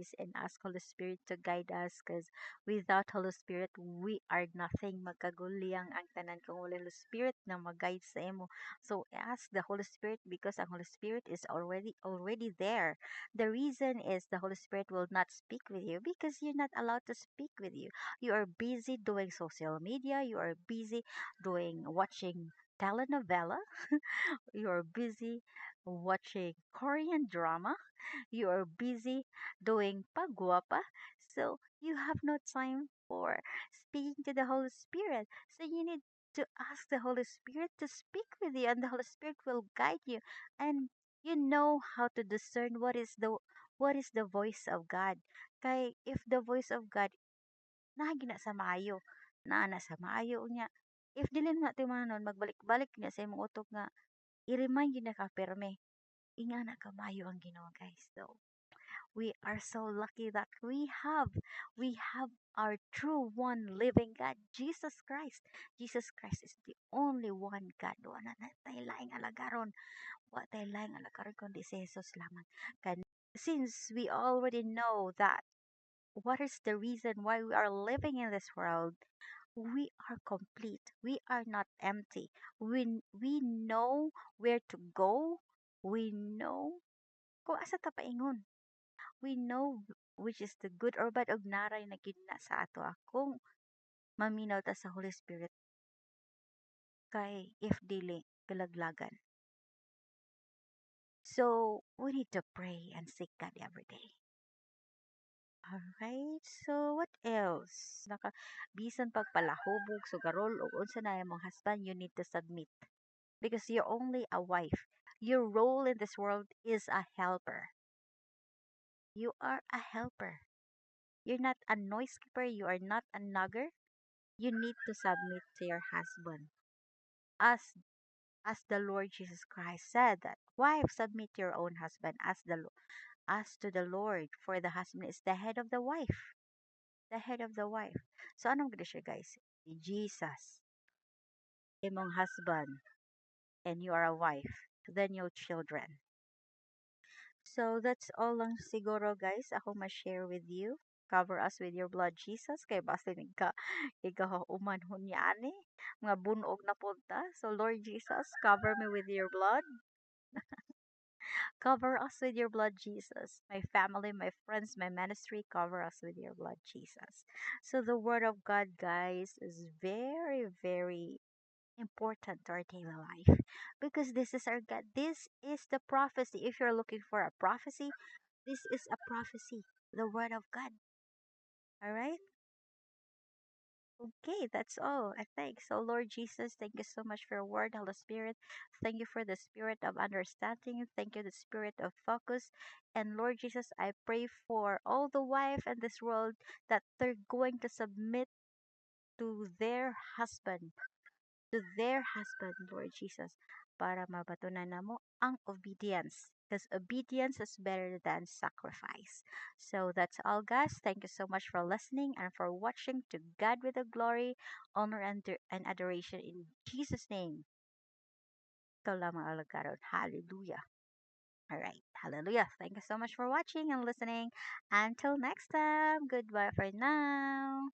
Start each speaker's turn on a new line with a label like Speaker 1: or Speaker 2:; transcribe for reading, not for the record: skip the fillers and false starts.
Speaker 1: guys, and ask Holy Spirit to guide us because without Holy Spirit, we are nothing. Magkagulyang ang tanan kung wala Holy Spirit na mag-guide sa imo. So ask the Holy Spirit because ang Holy Spirit is already there. The reason is the Holy Spirit will not speak with you because you're not allowed to speak with you. You are busy doing social media, you are busy doing watching telenovela, you are busy watching Korean drama, you are busy doing pagwapa, so you have no time for speaking to the Holy Spirit. So you need to ask the Holy Spirit to speak with you, and the Holy Spirit will guide you, and you know how to discern what is the voice of God. Kay if the voice of God na sa maayo, na sa maayo niya. If dili na natin manon, magbalik-balik niya sa imong utok nga i-remind yun na ka perme. Inga na ka maayo ang Ginoo guys. So we are so lucky that we have our true one living God, Jesus Christ. Jesus Christ is the only one God. Wala na tayo laing alagaron. Wa tayo laing alagaron kundi si Jesus lamang. Since we already know that what is the reason why we are living in this world, we are complete. We are not empty. We know where to go. We know kung asa ta paingon. We know which is the good or bad og naray na gid na sa ato kung maminaw ta sa Holy Spirit kay if dili pilaglagan. So we need to pray and seek God every day. Alright, so what else? Bisan pagpalahubog, sugarol, o unsa na imong husband, you need to submit. Because you're only a wife. Your role in this world is a helper. You are a helper. You're not a noise keeper. You are not a nugger. You need to submit to your husband. As as the Lord Jesus Christ said that, wife, submit to your own husband as to the Lord, for the husband is the head of the wife. The head of the wife. So anong gina siya guys? Jesus, imong husband, and you are a wife. Then your children. So that's all lang siguro guys ako ma-share with you. Cover us with your blood, Jesus. Kay basta ikahuman hun niya ani. Mga bunog na punta. So Lord Jesus, cover me with your blood. Cover us with your blood, Jesus. My family, my friends, my ministry, cover us with your blood, Jesus. So the word of God, guys, is very, very important to our daily life because this is our God. This is the prophecy. If you're looking for a prophecy, this is a prophecy, the word of God. All right. Okay, that's all. I think so. Lord Jesus, thank you so much for your word, Holy Spirit. Thank you for the spirit of understanding. Thank you, the spirit of focus. And Lord Jesus, I pray for all the wife in this world that they're going to submit to their husband, Lord Jesus, para mabatunan namo ang obedience. Because obedience is better than sacrifice. So that's all, guys. Thank you so much for listening and for watching. To God with the glory, honor, and adoration in Jesus' name. Ikaw lamang ang lagkaroon. Hallelujah. All right. Hallelujah. Thank you so much for watching and listening. Until next time. Goodbye for now.